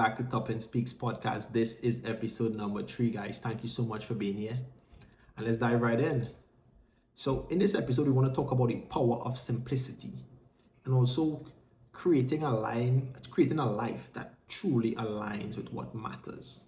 back to Top and Speaks podcast. This is episode number 3, guys. Thank you so much for being here. And let's dive right in. So, in this episode, we want to talk about the power of simplicity and also creating a life that truly aligns with what matters.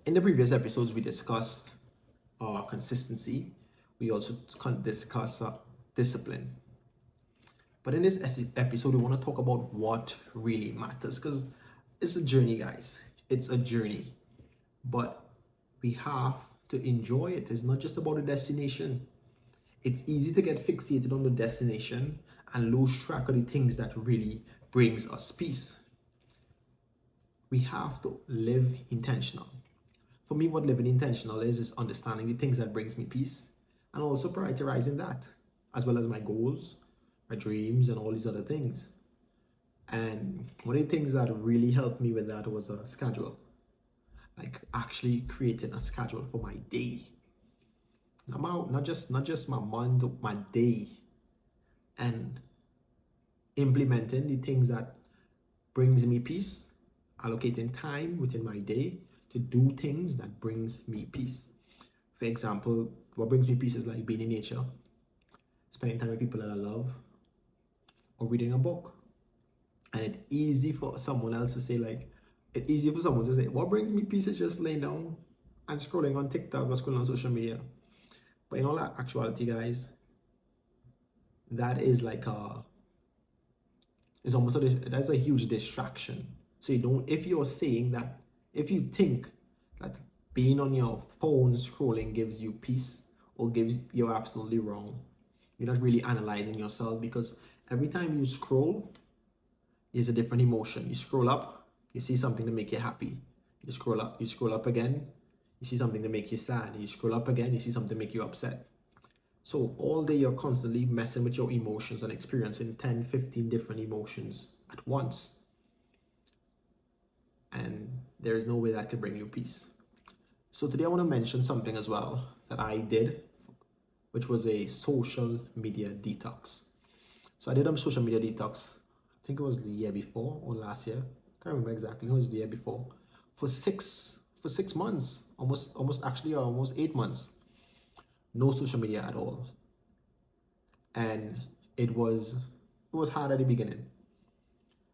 In the previous episodes, we discussed consistency. We also discussed discipline. But in this episode, we want to talk about what really matters, because it's a journey, guys. It's a journey. But we have to enjoy it. It's not just about the destination. It's easy to get fixated on the destination and lose track of the things that really brings us peace. We have to live intentional. For me, what living intentional is understanding the things that brings me peace and also prioritizing that, as well as my goals, my dreams, and all these other things. And one of the things that really helped me with that was a schedule. Like actually creating a schedule for my day. Not just my month, my day. And implementing the things that brings me peace, allocating time within my day to do things that brings me peace. For example, what brings me peace is like being in nature, spending time with people that I love, or reading a book. And it's easy for someone else to say, what brings me peace is just laying down and scrolling on TikTok or scrolling on social media. But in all actuality, guys, that is that's a huge distraction. So if you think that being on your phone scrolling gives you peace, you're absolutely wrong. You're not really analyzing yourself, because every time you scroll, there's a different emotion. You scroll up, you see something to make you happy. You scroll up again, you see something to make you sad. You scroll up again, you see something to make you upset. So all day you're constantly messing with your emotions and experiencing 10, 15 different emotions at once. And there is no way that could bring you peace. So today I want to mention something as well that I did, which was a social media detox. So I did a social media detox. I think it was the year before or last year. I can't remember exactly. It was the year before. For six months, almost 8 months. No social media at all. And it was hard at the beginning.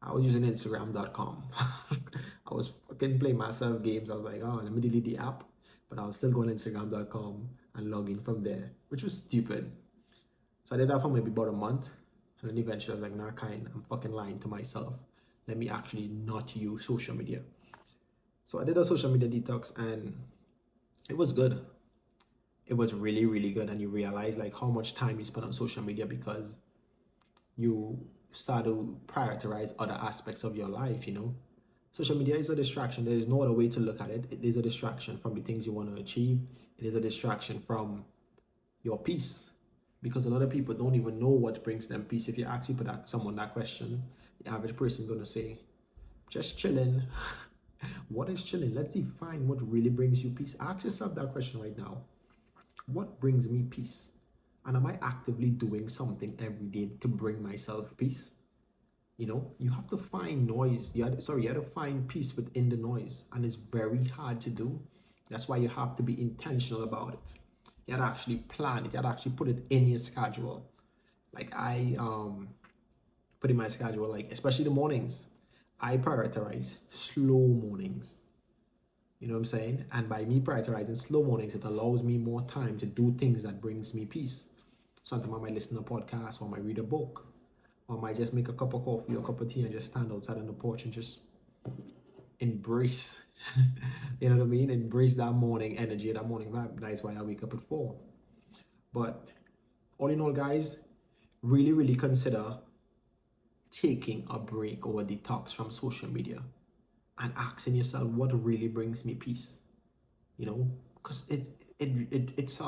I was using Instagram.com. I was fucking playing myself games. I was like, let me delete the app. But I was still going to Instagram.com and log in from there, which was stupid. So I did that for maybe about a month. And then eventually I was like, I'm fucking lying to myself. Let me actually not use social media. So I did a social media detox and it was good. It was really, really good. And you realize like how much time you spend on social media because you start to prioritize other aspects of your life, Social media is a distraction. There is no other way to look at it. It is a distraction from the things you want to achieve. It is a distraction from your peace. Because a lot of people don't even know what brings them peace. If you ask someone that question, the average person is going to say, just chilling. What is chilling? Let's define what really brings you peace. Ask yourself that question right now. What brings me peace? And am I actively doing something every day to bring myself peace? You have to find noise. You have to find peace within the noise. And it's very hard to do. That's why you have to be intentional about it. You had to actually plan it. You had to actually put it in your schedule. Like I put in my schedule, like especially the mornings, I prioritize slow mornings. You know what I'm saying? And by me prioritizing slow mornings, it allows me more time to do things that brings me peace. Sometimes I might listen to a podcast, or I might read a book, or I might just make a cup of coffee or a cup of tea and just stand outside on the porch and just embrace you know what I mean? Embrace that morning energy, that morning vibe. That's why I wake up at 4. But all in all, guys, really, really consider taking a break or a detox from social media and asking yourself what really brings me peace. Because it's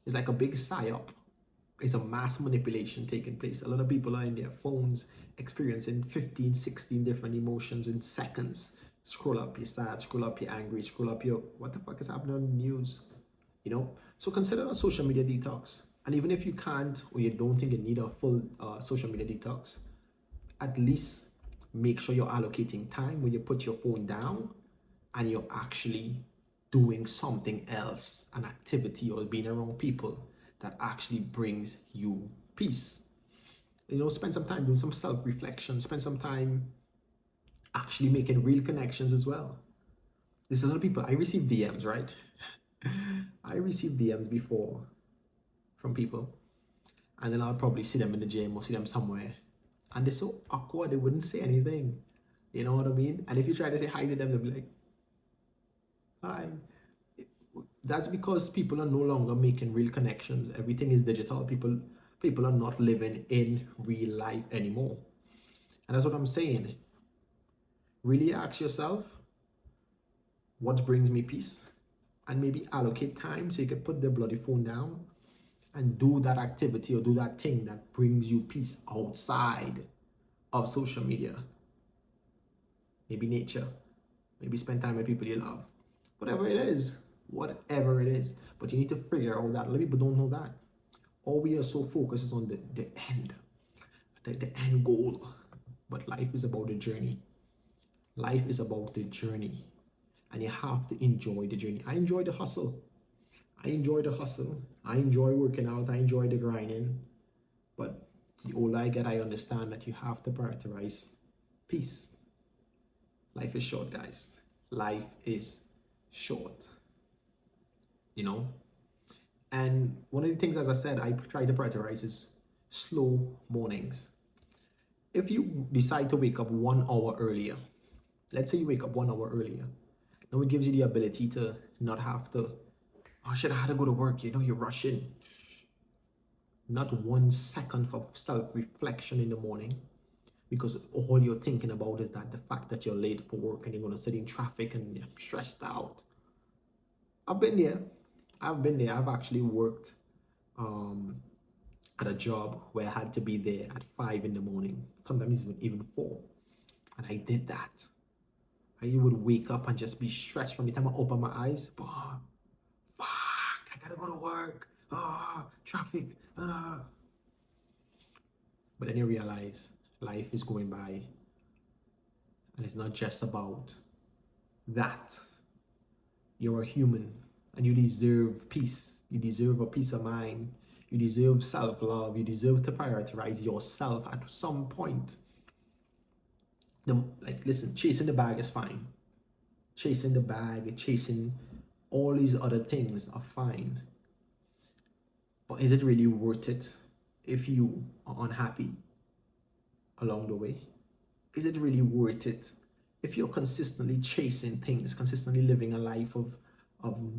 like a big psyop. It's a mass manipulation taking place. A lot of people are in their phones experiencing 15, 16 different emotions in seconds. Scroll up, you're sad, scroll up, you're angry, scroll up, what the fuck is happening on the news? So consider a social media detox. And even if you can't or you don't think you need a full social media detox, at least make sure you're allocating time when you put your phone down and you're actually doing something else, an activity or being around people that actually brings you peace. Spend some time doing some self-reflection, spend some time actually making real connections as well. There's a lot of people, I receive DMs, right? I receive DMs before from people, and then I'll probably see them in the gym or see them somewhere, and they're so awkward, they wouldn't say anything. You know what I mean? And if you try to say hi to them, they'll be like, hi. That's because people are no longer making real connections. Everything is digital. People are not living in real life anymore. And that's what I'm saying. Really ask yourself, what brings me peace? And maybe allocate time so you can put the bloody phone down and do that activity or do that thing that brings you peace outside of social media. Maybe nature, maybe spend time with people you love. Whatever it is. But you need to figure out that. A lot of people don't know that. All we are so focused is on the end, the end goal. But life is about the journey. Life is about the journey. And you have to enjoy the journey. I enjoy the hustle. I enjoy working out. I enjoy the grinding. But the older I get, I understand that you have to prioritize peace. Life is short, guys. Life is short. And one of the things, as I said, I try to prioritize is slow mornings. If you decide to wake up 1 hour earlier, let's say you wake up 1 hour earlier, now it gives you the ability to not have to, oh shit, I had to go to work, you're rushing. Not 1 second of self-reflection in the morning, because all you're thinking about is that the fact that you're late for work and you're going to sit in traffic and you're stressed out. I've been there. I've actually worked at a job where I had to be there at 5 in the morning, sometimes even 4. And I did that. I would wake up and just be stressed from the time I open my eyes. Fuck, I gotta go to work. Traffic. But then you realize life is going by. And it's not just about that. You're a human and you deserve peace. You deserve a peace of mind. You deserve self-love. You deserve to prioritize yourself at some point. Listen, chasing the bag is fine. Chasing the bag, chasing all these other things are fine. But is it really worth it if you are unhappy along the way? Is it really worth it if you're consistently chasing things, consistently living a life of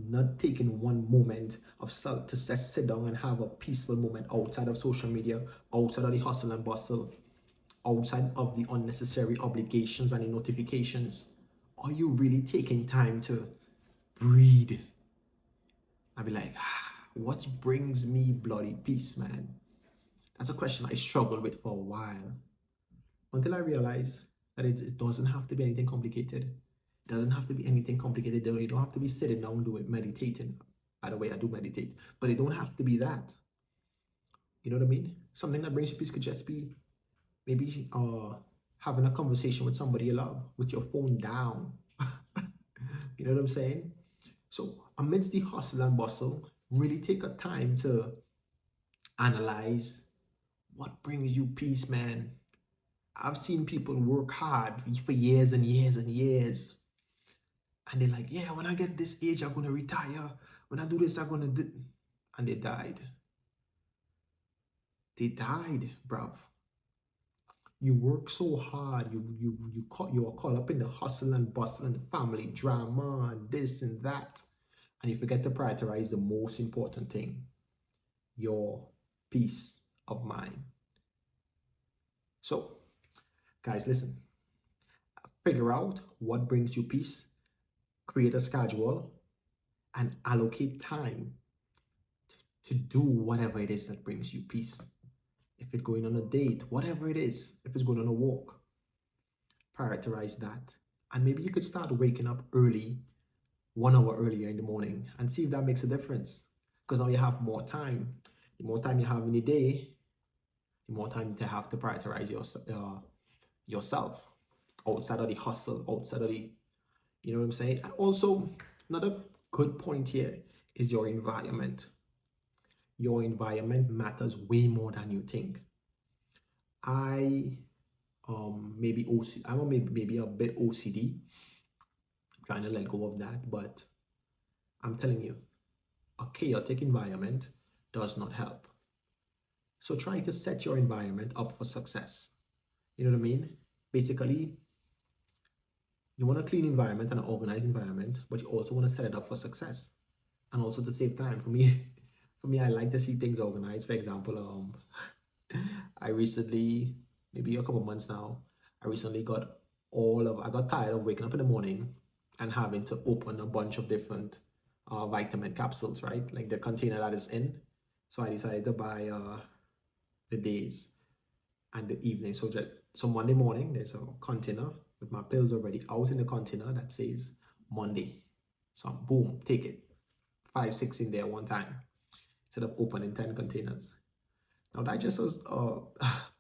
not taking one moment of self to just sit down and have a peaceful moment outside of social media, outside of the hustle and bustle, outside of the unnecessary obligations and the notifications? Are you really taking time to breathe and be like, what brings me bloody peace, man? That's a question I struggled with for a while, until I realized that it doesn't have to be anything complicated. It doesn't have to be anything complicated. You don't have to be sitting down doing meditating. By the way, I do meditate, but it don't have to be that. You know what I mean? Something that brings you peace could just be maybe having a conversation with somebody you love with your phone down. You know what I'm saying? So amidst the hustle and bustle, really take a time to analyze what brings you peace, man. I've seen people work hard for years and years and years. And they're like, yeah, when I get this age, I'm going to retire. When I do this, I'm going to do... And they died. They died, bruv. You work so hard. You are caught up in the hustle and bustle and the family drama and this and that. And you forget to prioritize the most important thing, your peace of mind. So, guys, listen. Figure out what brings you peace. Create a schedule and allocate time to do whatever it is that brings you peace. If it's going on a date, whatever it is, if it's going on a walk, prioritize that. And maybe you could start waking up early, 1 hour earlier in the morning, and see if that makes a difference. Because now you have more time. The more time you have in the day, the more time you have to prioritize yourself. outside of the hustle, outside of the, you know what I'm saying? And also, another good point here is your environment. Your environment matters way more than you think. I maybe OC, I'm maybe a bit OCD, trying to let go of that, but I'm telling you, a chaotic environment does not help. So try to set your environment up for success. You know what I mean? Basically, you want a clean environment and an organized environment, but you also want to set it up for success and also to save time. For me, for me, I like to see things organized. For example, I recently, maybe a couple months now, I recently I got tired of waking up in the morning and having to open a bunch of different vitamin capsules, right? Like the container that is in. So I decided to buy the days and the evening. So Monday morning, there's a container with my pills already out in the container that says Monday. So boom, take it. 5, 6 in there one time instead of opening 10 containers. Now that just was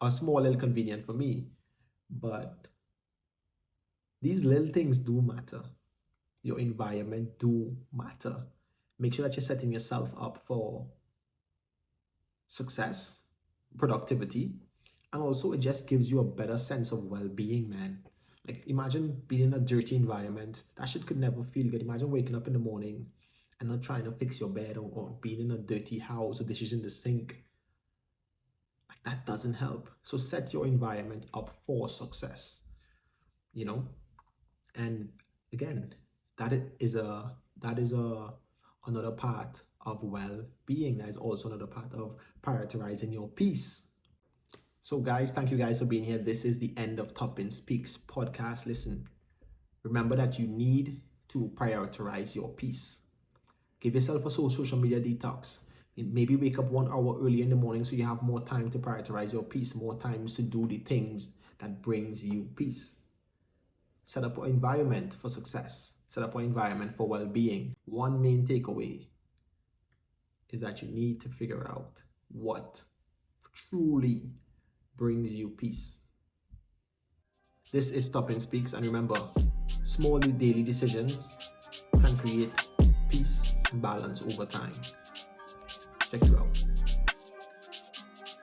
a small little convenient for me, but these little things do matter. Your environment do matter. Make sure that you're setting yourself up for success, productivity, and also it just gives you a better sense of well-being, man. Like imagine being in a dirty environment. That shit could never feel good. Imagine waking up in the morning and not trying to fix your bed, or being in a dirty house with dishes in the sink. Like that doesn't help. So set your environment up for success, you know? And again, that is a another part of well-being. That is also another part of prioritizing your peace. So guys, thank you guys for being here. This is the end of Toppin Speaks podcast. Listen, remember that you need to prioritize your peace. Give yourself a social media detox. Maybe wake up 1 hour early in the morning so you have more time to prioritize your peace, more times to do the things that brings you peace. Set up an environment for success. Set up an environment for well-being. One main takeaway is that you need to figure out what truly brings you peace. This is Toppin Speaks, and remember, small daily decisions can create peace and balance over time. Check you out.